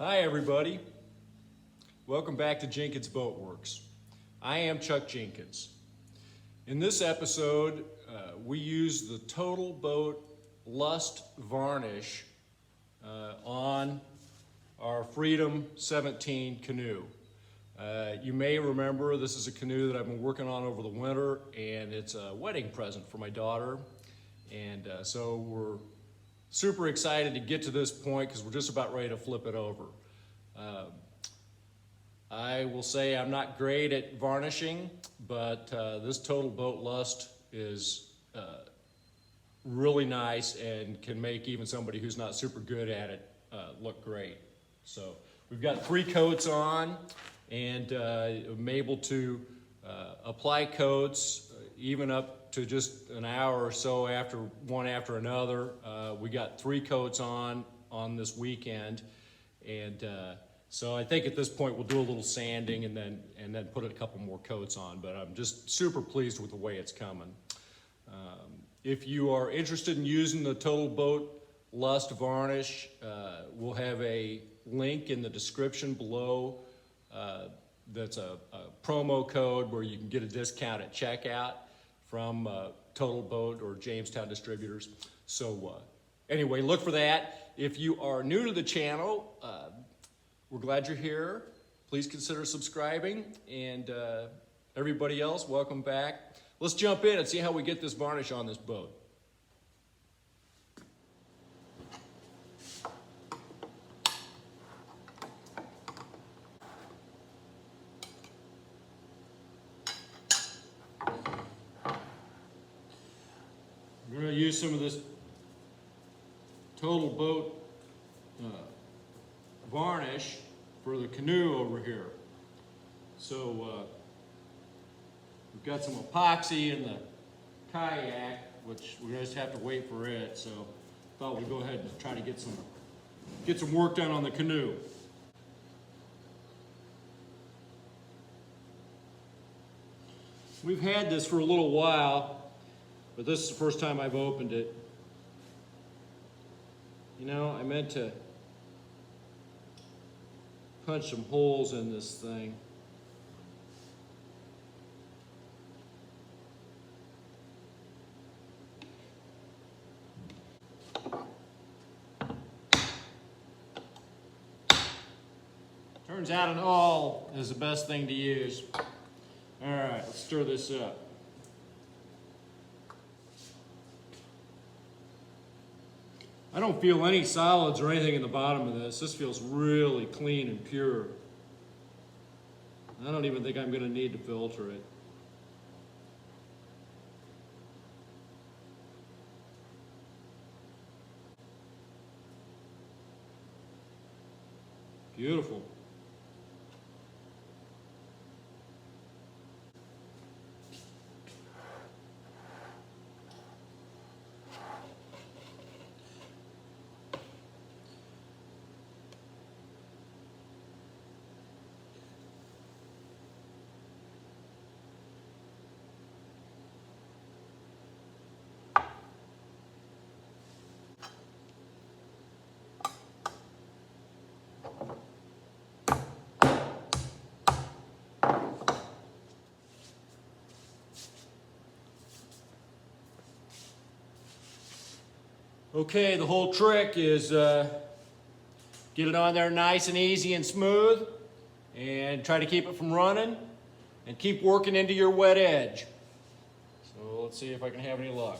Hi everybody, welcome back to Jenkins Boat Works. I am Chuck Jenkins. In this episode, we use the TotalBoat Lust Varnish on our Freedom 17 canoe. You may remember this is a canoe that I've been working on over the winter, and it's a wedding present for my daughter. And so we're super excited to get to this point because we're just about ready to flip it over. I will say I'm not great at varnishing, but this TotalBoat Lust is really nice and can make even somebody who's not super good at it look great. So we've got 3 coats on, and I'm able to apply coats even up to just an hour or so after one after another. We got 3 coats on this weekend, and so I think at this point we'll do a little sanding and then put a couple more coats on, but I'm just super pleased with the way it's coming. If you are interested in using the TotalBoat Lust Varnish, we'll have a link in the description below. That's a promo code where you can get a discount at checkout from TotalBoat or Jamestown Distributors. So anyway, look for that. If you are new to the channel, we're glad you're here. Please consider subscribing, and everybody else, welcome back. Let's jump in and see how we get this varnish on this boat. We're going to use some of this TotalBoat varnish for the canoe over here. So we've got some epoxy in the kayak, which we just have to wait for it. So thought we'd go ahead and try to get some work done on the canoe. We've had this for a little while, but this is the first time I've opened it. You know, I meant to punch some holes in this thing. Turns out an awl is the best thing to use. All right, let's stir this up. I don't feel any solids or anything in the bottom of this. This feels really clean and pure. I don't even think I'm going to need to filter it. Beautiful. Okay, the whole trick is get it on there nice and easy and smooth, and try to keep it from running, and keep working into your wet edge. So let's see if I can have any luck.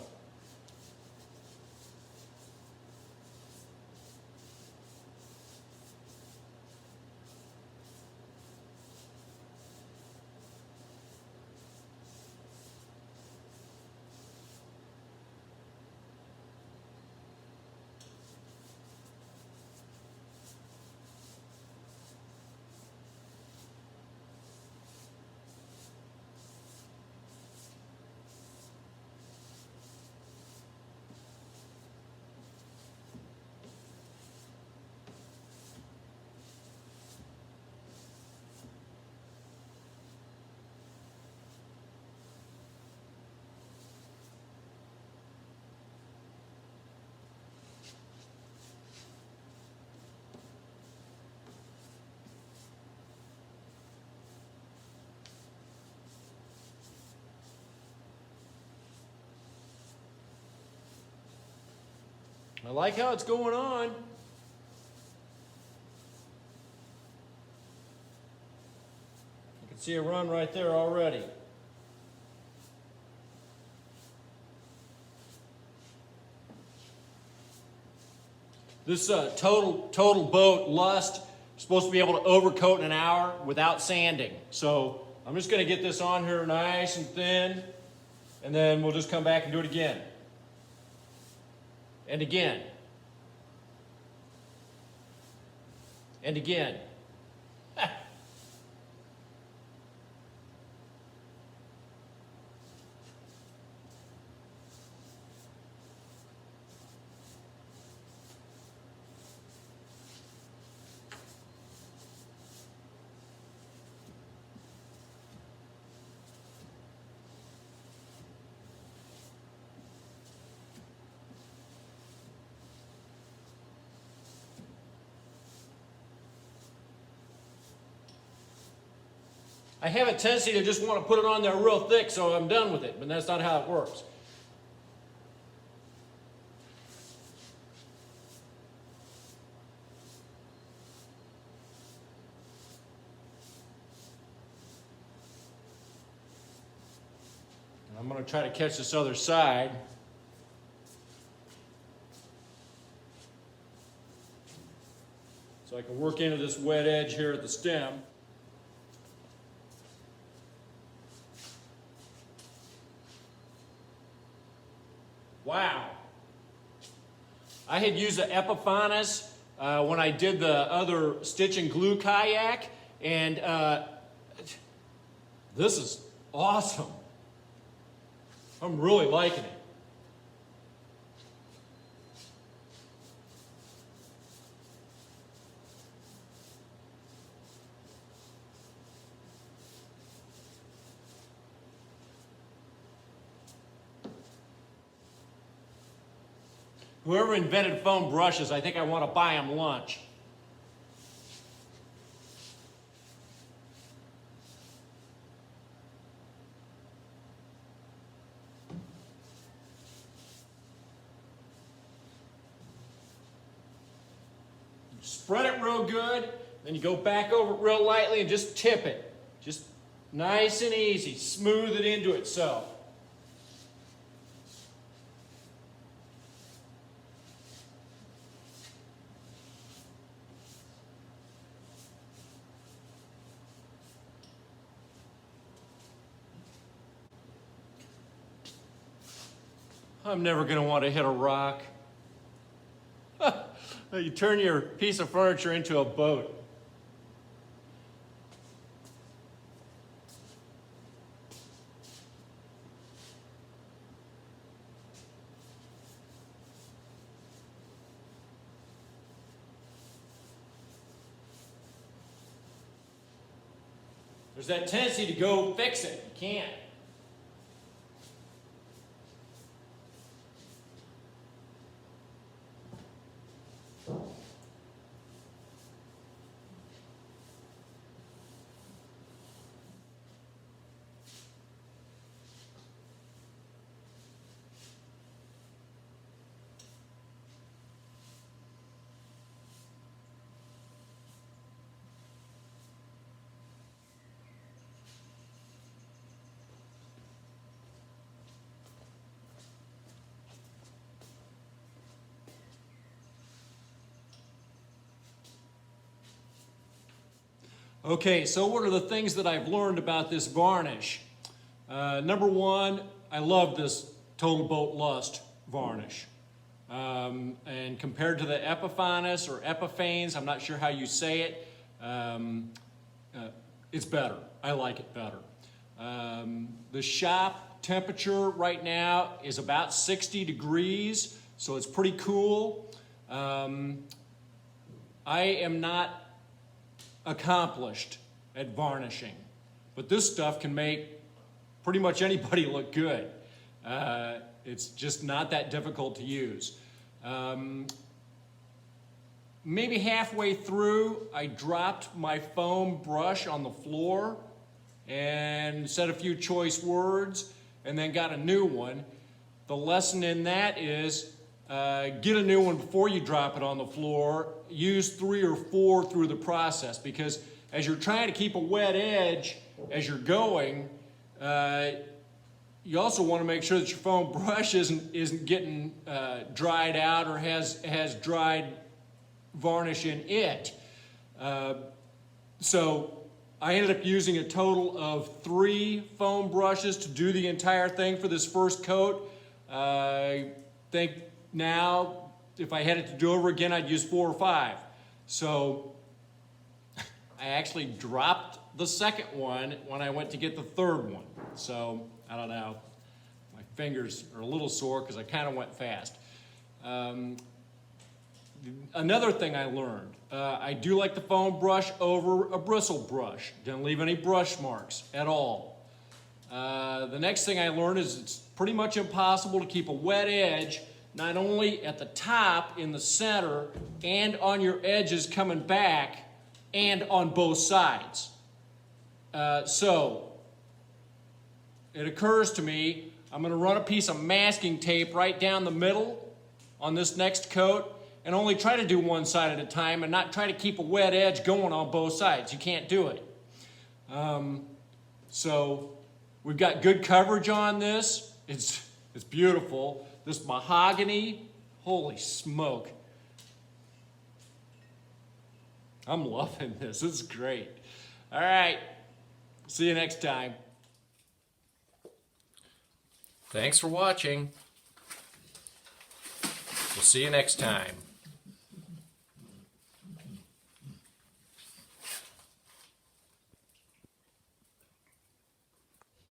I like how it's going on. You can see a run right there already. This TotalBoat Lust is supposed to be able to overcoat in an hour without sanding. So I'm just going to get this on here nice and thin, and then we'll just come back and do it again. And again. And again. I have a tendency to just want to put it on there real thick so I'm done with it, but that's not how it works. And I'm going to try to catch this other side. So I can work into this wet edge here at the stem. Wow. I had used the Epiphanis when I did the other stitch and glue kayak, and this is awesome. I'm really liking it. Whoever invented foam brushes, I think I want to buy them lunch. You spread it real good, then you go back over it real lightly and just tip it. Just nice and easy. Smooth it into itself. I'm never going to want to hit a rock. You turn your piece of furniture into a boat. There's that tendency to go fix it. You can't. Okay, so what are the things that I've learned about this varnish? Number one, I love this TotalBoat Lust varnish. And compared to the Epiphanis or Epiphanes, I'm not sure how you say it, it's better. I like it better. The shop temperature right now is about 60 degrees, so it's pretty cool. I am not accomplished at varnishing, but this stuff can make pretty much anybody look good. It's just not that difficult to use. Maybe halfway through, I dropped my foam brush on the floor and said a few choice words and then got a new one. The lesson in that is get a new one before you drop it on the floor. Use 3 or 4 through the process, because as you're trying to keep a wet edge as you're going, you also want to make sure that your foam brush isn't getting dried out or has dried varnish in it. So I ended up using a total of 3 foam brushes to do the entire thing for this first coat. I think now, if I had it to do over again, I'd use 4 or 5. So I actually dropped the second one when I went to get the third one. So I don't know. My fingers are a little sore because I kind of went fast. Another thing I learned, I do like the foam brush over a bristle brush. Didn't leave any brush marks at all. The next thing I learned is it's pretty much impossible to keep a wet edge, not only at the top, in the center, and on your edges coming back, and on both sides. So it occurs to me, I'm going to run a piece of masking tape right down the middle on this next coat, and only try to do one side at a time and not try to keep a wet edge going on both sides. You can't do it. So we've got good coverage on this. It's beautiful. This mahogany, holy smoke. I'm loving this. This is great. All right. See you next time. Thanks for watching. We'll see you next time.